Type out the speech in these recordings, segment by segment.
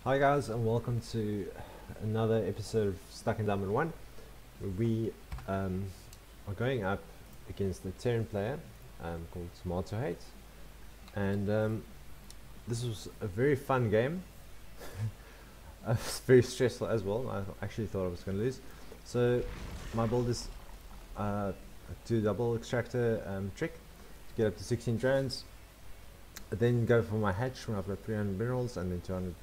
Hi guys, and welcome to another episode of Stuck in Diamond 1, where we are going up against the Terran player called Tomato Hate. And this was a very fun game. It's very stressful as well. I actually thought I was going to lose. So my build is a 2 double extractor trick to get up to 16 drones. Then go for my hatch when I've got 300 minerals and then 200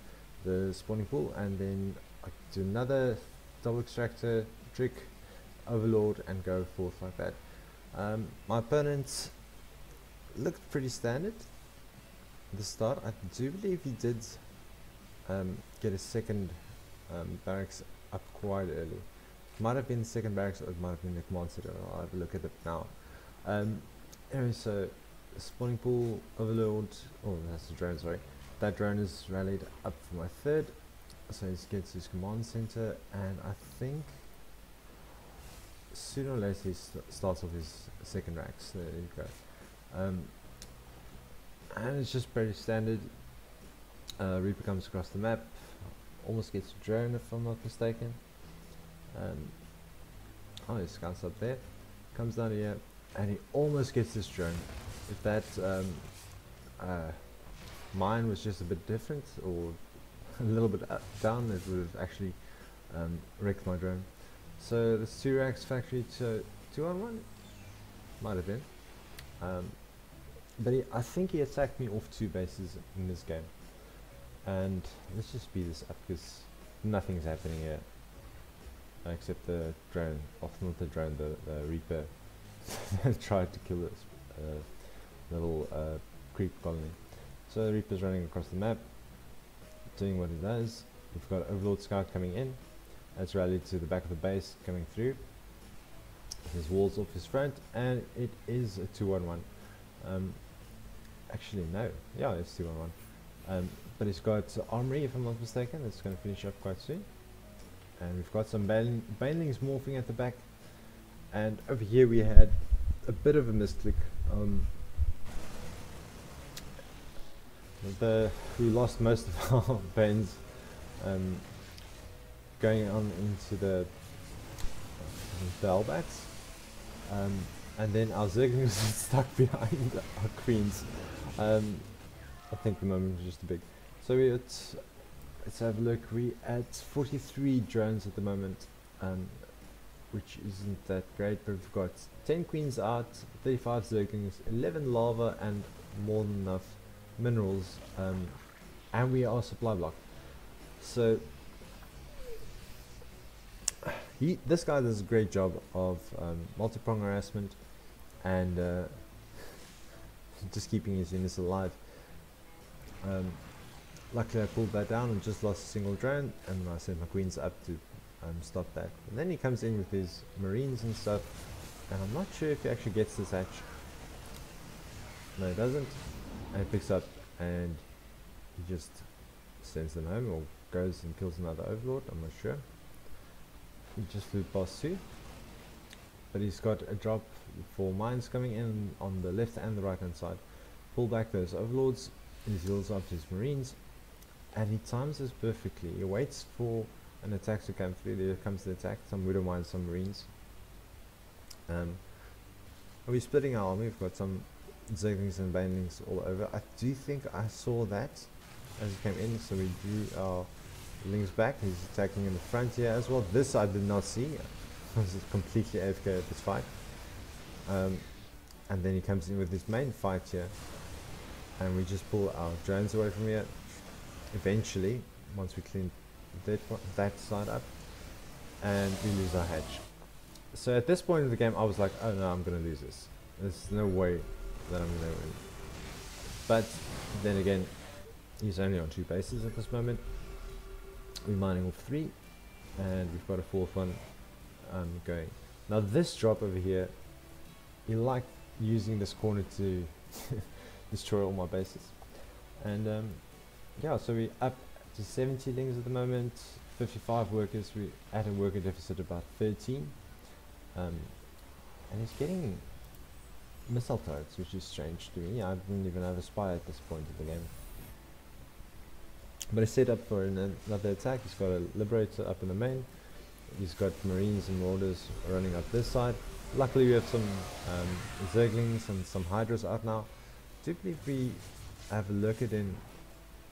the spawning pool, and then I do another double extractor trick, overlord, and go forth like that. My opponent looked pretty standard at the start. I do believe he did get a second barracks up quite early. Might have been the second barracks, or it might have been the command center. I'll have a look at it now. Anyway, so spawning pool, overlord, oh that's the drone, sorry. That drone is rallied up for my third, so he gets his command center, and I think sooner or later he starts off his second racks. There you go. And it's just pretty standard. Reaper comes across the map, almost gets a drone if I'm not mistaken. Oh, his scouts up there. Comes down here, and he almost gets this drone. If that mine was just a bit different, or a little bit up, down, it would have actually wrecked my drone. So this 2 racks factory to 2-on-1 might have been, but I think he attacked me off 2 bases in this game. And let's just speed this up because nothing's happening here except the drone, not the drone, the Reaper tried to kill this little creep colony. So the Reaper's running across the map, doing what he does. We've got Overlord Scout coming in. That's rallied to the back of the base, coming through. His walls off his front, and it is a 2-on-1. Actually, no. Yeah, it's 2-on-1. But he's got Armory, if I'm not mistaken. It's going to finish up quite soon. And we've got some Banelings morphing at the back. And over here we had a bit of a misclick. We lost most of our Banes going on into the Hellbats, and then our Zerglings stuck behind our Queens. I think the moment was just a big. So let's have a look. We at 43 drones at the moment, which isn't that great, but we've got 10 Queens out, 35 Zerglings, 11 lava, and more than enough minerals, and we are supply block. So this guy does a great job of multi-prong harassment and just keeping his units alive. Luckily I pulled that down and just lost a single drone, and I sent my queens up to stop that. And then he comes in with his marines and stuff, and I'm not sure if he actually gets this hatch. No, he doesn't. And he picks up and he just sends them home, or goes and kills another overlord, I'm not sure. He just flew past 2, but he's got a drop for mines coming in on the left and the right hand side. Pull back those overlords, he heals up his marines, and he times this perfectly. He waits for an attack to come through. There comes the attack, some widow mines, some marines. We're splitting our army. We've got some Zerglings and Banelings all over. I do think I saw that as he came in, so we drew our Lings back. He's attacking in the front here as well. This I did not see. I was completely AFK at this fight. And then he comes in with his main fight here, and we just pull our drones away from here. Eventually, once we clean that side up, and we lose our hatch. So at this point in the game, I was like, oh no, I'm gonna lose this. There's no way that I'm gonna win. But then again, he's only on 2 bases at this moment. We're mining off 3, and we've got a 4th one going. Now this drop over here, he liked using this corner to destroy all my bases. And yeah, so we're up to 70 lings at the moment, 55 workers. We're at a worker deficit about 13. And he's getting missile turrets, which is strange to me. I didn't even have a spy at this point of the game. But he's set up for another attack. He's got a Liberator up in the main. He's got Marines and Marauders running up this side. Luckily we have some Zerglings and some Hydras out now. I do believe we have a Lurker in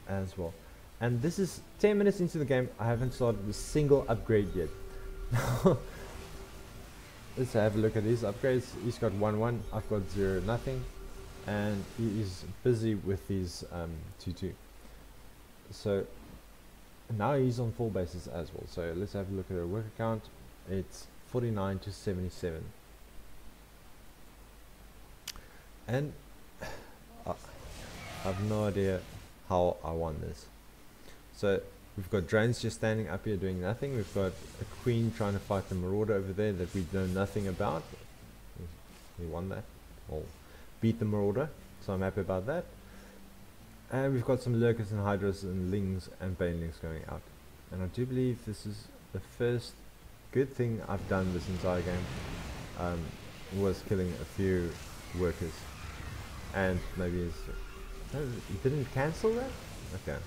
as well. And this is 10 minutes into the game. I haven't started a single upgrade yet. Let's have a look at his upgrades. He's got 1-1, I've got 0-0, and he is busy with his 2-2. So now he's on full bases as well. So let's have a look at our worker count. It's 49 to 77. And I have no idea how I won this. So we've got drones just standing up here doing nothing. We've got a queen trying to fight the marauder over there that we know nothing about. We won that, or beat the marauder, so I'm happy about that. And we've got some lurkers and hydras and lings and banelings going out. And I do believe this is the first good thing I've done this entire game, was killing a few workers. And maybe he didn't cancel that? Okay.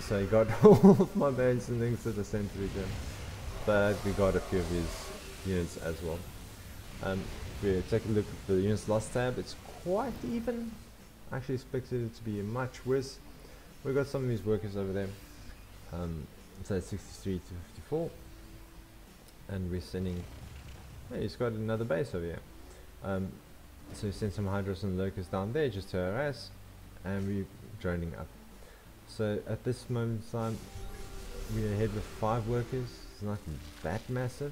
So he got all of my base and things that I sent to him, but we got a few of his units as well. If we take a look at the units lost tab, it's quite even. I actually expected it to be much worse. We've got some of these workers over there, so it's 63 to 54, and we're sending, hey, he's got another base over here. So we send some hydras and lurkers down there just to harass, and we're droning up. So at this moment in time, we're ahead with 5 workers. It's not that massive.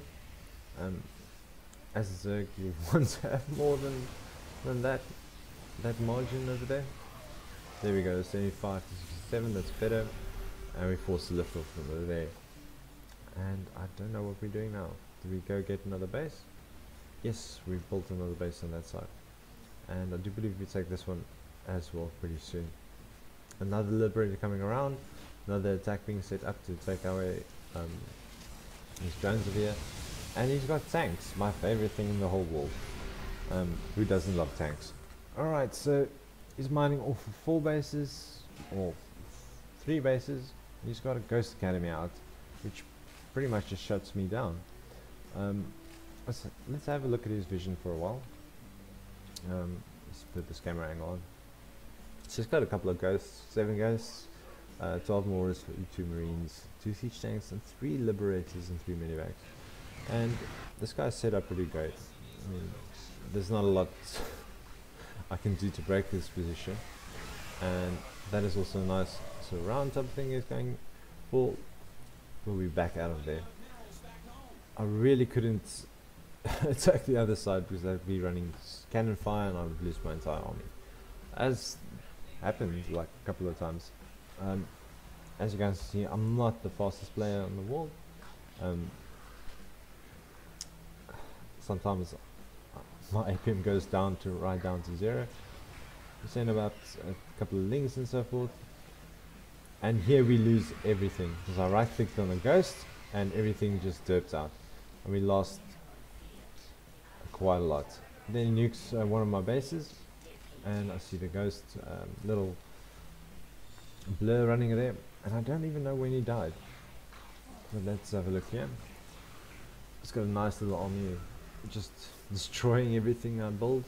As a Zerg, you want to have more than that margin over there. There we go, 75 to 67, that's better. And we force the lift off from over there. And I don't know what we're doing now. Do we go get another base? Yes, we've built another base on that side. And I do believe we take this one as well pretty soon. Another Liberator coming around, another attack being set up to take away his drones over here. And he's got tanks, my favorite thing in the whole world. Who doesn't love tanks? Alright, so he's mining off of 4 bases, or 3 bases. He's got a Ghost Academy out, which pretty much just shuts me down. Let's have a look at his vision for a while. Let's put this camera angle on. So he's got a couple of ghosts, 7 ghosts, 12 Marauders, 2 Marines, 2 siege tanks, and 3 Liberators and 3 medivacs. And this guy's set up pretty great. I mean, there's not a lot I can do to break this position, and that is also nice. So round top thing is going full. We'll be back out of there. I really couldn't attack the other side because I'd be running cannon fire and I would lose my entire army, as happened like a couple of times. As you guys see, I'm not the fastest player on the world. Sometimes my APM goes down to right down to 0. We send about a couple of links and so forth, and here we lose everything because I right clicked on a ghost and everything just derps out, and we lost quite a lot. Then he nukes one of my bases, and I see the ghost little blur running there, and I don't even know when he died. But let's have a look here. It's got a nice little army just destroying everything I build,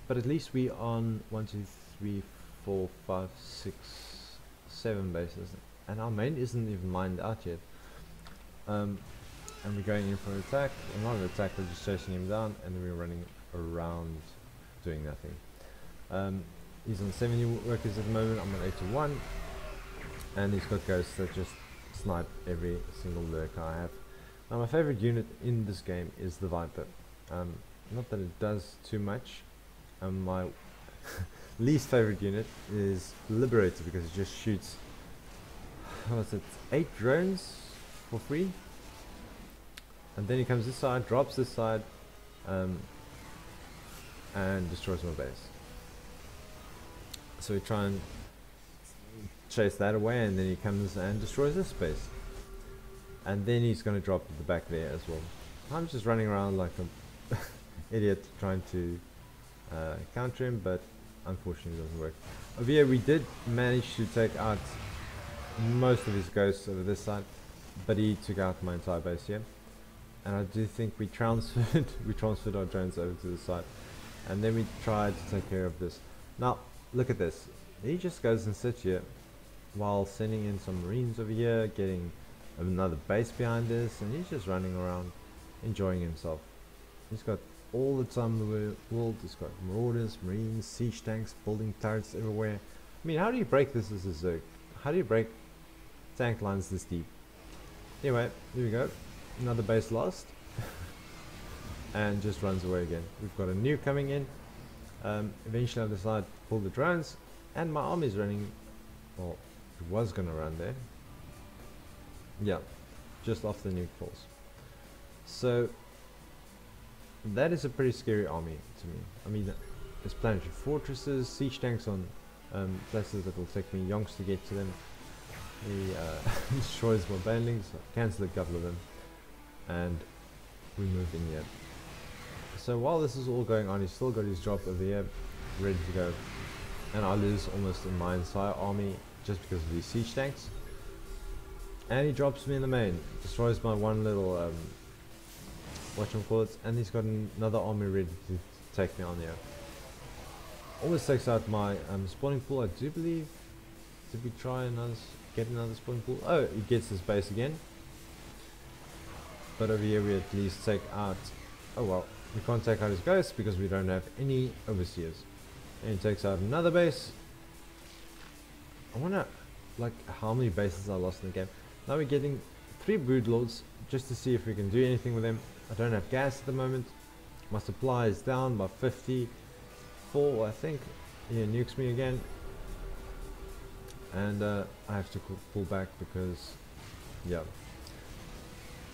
but at least we on 1, 2, 3, 4, 5, 6, 7 bases, and our main isn't even mined out yet. And we're going in for an attack. Well, not an attack, we're just chasing him down, and then we're running around doing nothing. He's on 70 workers at the moment. I'm on 81, and he's got ghosts that just snipe every single lurker I have. Now my favorite unit in this game is the Viper. Not that it does too much. My least favorite unit is Liberator because it just shoots, what was it, 8 drones for free, and then he comes this side, drops this side, and destroys my base. So we try and chase that away, and then he comes and destroys this base, and then he's going to drop at the back there as well. I'm just running around like an idiot trying to counter him, but unfortunately it doesn't work. Over here we did manage to take out most of his ghosts over this side, but he took out my entire base here. And I do think we transferred our drones over to the side, and then we tried to take care of this. Now look at this. He just goes and sits here while sending in some marines over here, getting another base behind us, and he's just running around enjoying himself. He's got all the time in the world. He's got marauders, marines, siege tanks, building turrets everywhere. I mean, how do you break this as a Zerg? How do you break tank lines this deep? Anyway, here we go. Another base lost. And just runs away again. We've got a nuke coming in. Eventually I decide to pull the drones, and my army's running. Well, it was gonna run there. Yeah, just off the nuke falls. So that is a pretty scary army to me. I mean, there's planetary fortresses, siege tanks on places that will take me yonks to get to them. He destroys my bandlings, cancel a couple of them, and we move in here. So while this is all going on, he's still got his drop over here ready to go, and I lose almost my entire army just because of these siege tanks. And he drops me in the main, destroys my one little whatchamacallit, and he's got another army ready to take me on here. Almost takes out my spawning pool, I do believe. Did we try get another spawning pool? Oh, he gets his base again. But over here we at least take out, oh well, we can't take out his ghosts because we don't have any overseers. And he takes out another base. I wonder like how many bases I lost in the game. Now we're getting 3 brood lords just to see if we can do anything with them. I don't have gas at the moment. My supply is down by 54, I think. He nukes me again, and I have to pull back because, yeah.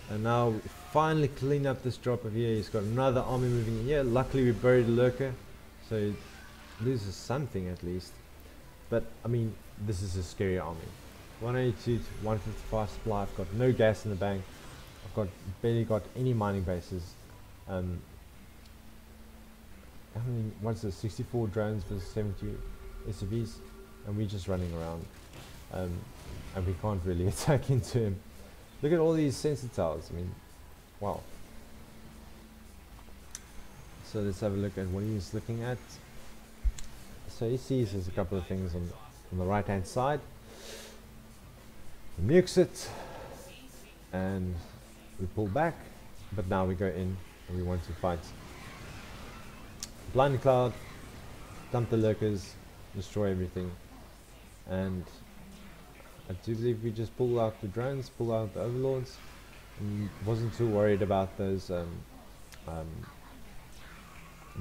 And now we finally clean up this drop over here. He's got another army moving in here. Luckily we buried a lurker, so he loses something at least. But I mean, this is a scary army. 182 to 155 supply. I've got no gas in the bank. I've barely got any mining bases. I mean, what's this? 64 drones versus 70 SCVs, and we're just running around, and we can't really attack into him. Look at all these sensor towers. I mean, wow. So let's have a look at what he's looking at. So he sees there's a couple of things on the right hand side. He nukes it, and we pull back, but now we go in and we want to fight. Blind cloud, dump the lurkers, destroy everything, and I do believe we just pull out the drones, pull out the overlords, and wasn't too worried about those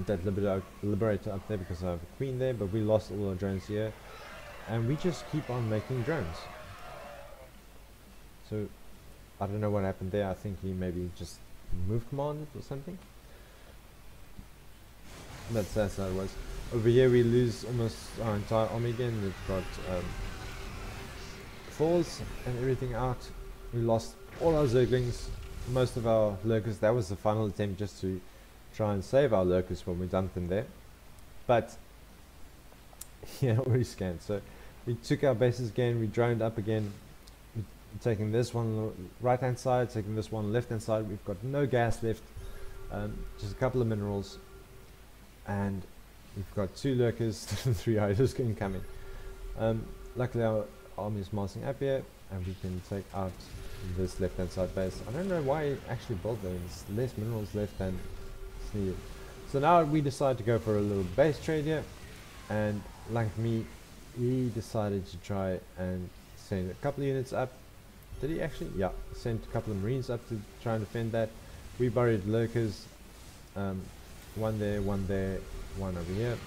that liberator up there because I have a queen there, but we lost all our drones here, and we just keep on making drones. So I don't know what happened there. I think he maybe just move commanded or something. That's how it was. Over here we lose almost our entire army again. We've got falls and everything out. We lost all our zerglings, most of our lurkers. That was the final attempt just to try and save our lurkers when we dumped them there. But yeah, already scanned. So we took our bases again, we droned up again. We're taking this one on the right hand side, taking this one on the left hand side. We've got no gas left, just a couple of minerals. And we've got 2 lurkers, 3 hiders incoming. Luckily our army is marching up here, and we can take out this left hand side base. I don't know why he actually built there. There's less minerals left than it's needed. So now we decide to go for a little base trade here, and like me, he decided to try and send a couple of units up. Did he actually? Yeah, sent a couple of marines up to try and defend that. We buried lurkers. One there, one over here,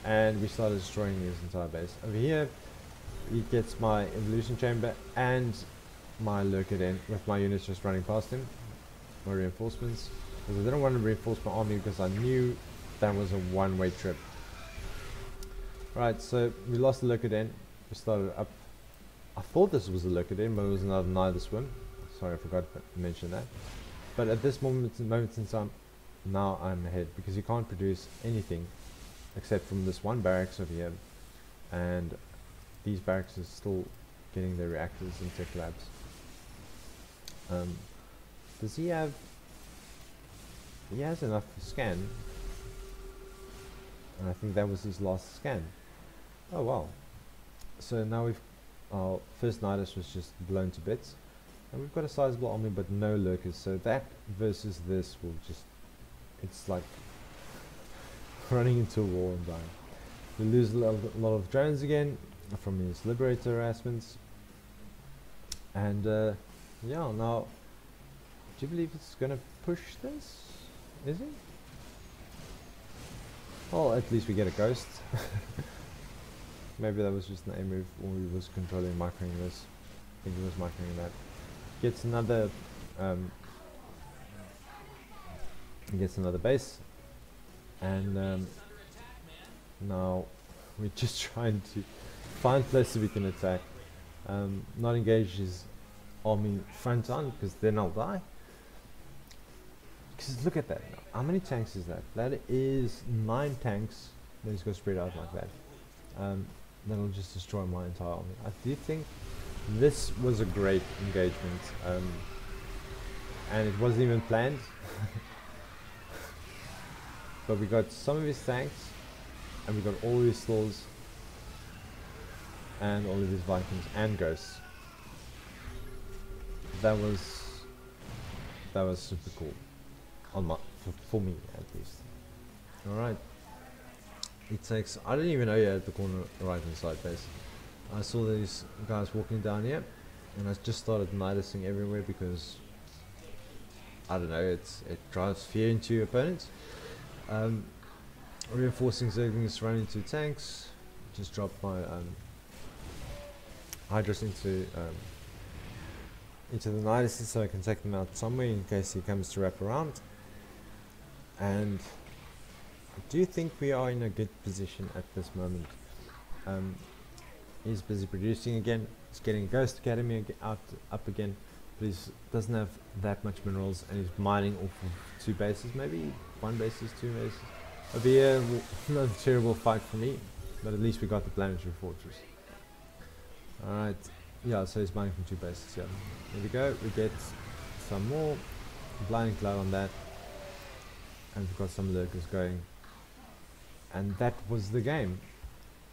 and we started destroying his entire base. Over here he gets my evolution chamber and my lurker den with my units just running past him, my reinforcements, because I didn't want to reinforce my army because I knew that was a one-way trip. Right, so we lost the lurker den. We started up. I thought this was a lurker den, but it was another neither swim. Sorry, I forgot to mention that. But at this moment in time, now I'm ahead because you can't produce anything except from this one barracks over here, and these barracks are still getting the reactors in tech labs. Does he have... He has enough to scan. And I think that was his last scan. Oh wow. So now we've... Our first Nidus was just blown to bits. And we've got a sizable army but no lurkers. So that versus this will just... It's like running into a wall and dying. We lose a lot of drones again from his liberator harassments. And yeah, now... Do you believe it's gonna push this? Is it? Well, at least we get a ghost. Maybe that was just an A move, or he was controlling microing this. I think he was microing that. Gets another he gets another base, and now we're just trying to find places we can attack. Not engage his army front on, because then I'll die. Because look at that, how many tanks is that? That is 9 tanks. Then he's going to spread out like that. That'll just destroy my entire army. I do think this was a great engagement, and it wasn't even planned. But we got some of his tanks, and we got all his stores, and all of his Vikings and ghosts. That was super cool. On my, for me at least. Alright. It takes... I didn't even know you had the corner right hand side base. I saw these guys walking down here, and I just started Nidusing everywhere because... I don't know, it drives fear into your opponents. Reinforcing zerglings run into tanks. Just drop my Hydras into the Niduses so I can take them out somewhere in case he comes to wrap around. And I do think we are in a good position at this moment. He's busy producing again. He's getting Ghost Academy up again, but he doesn't have that much minerals, and he's mining off of 2 bases, maybe 1 bases, 2 bases. It'll be another terrible fight for me, but at least we got the planetary fortress. Alright, yeah, so he's mining from 2 bases. Yeah, there we go. We get some more blinding cloud on that. And we've got some lurkers going, and that was the game.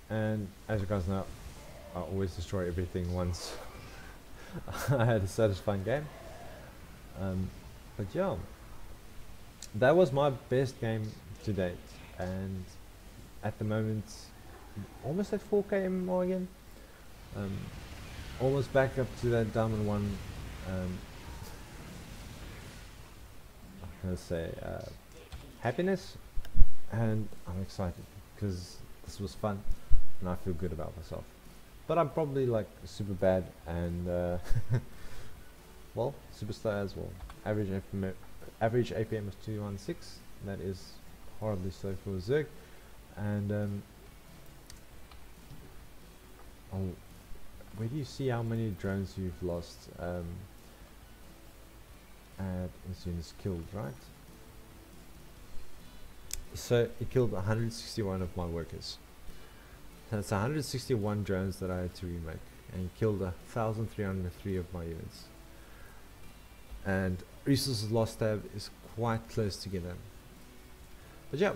And as you guys know, I always destroy everything once I had a satisfying game. But yeah, that was my best game to date, and at the moment almost at 4k MMR again, almost back up to that Diamond 1 I'm gonna say happiness, and I'm excited because this was fun and I feel good about myself. But I'm probably like super bad and well, superstar as well. Average APM is 216. That is horribly slow for a Zerg. And where do you see how many drones you've lost as soon as killed, right? So it killed 161 of my workers. So that's 161 drones that I had to remake, and killed 1,303 of my units. And resources lost tab is quite close together. But yeah,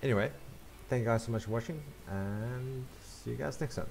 anyway, thank you guys so much for watching, and see you guys next time.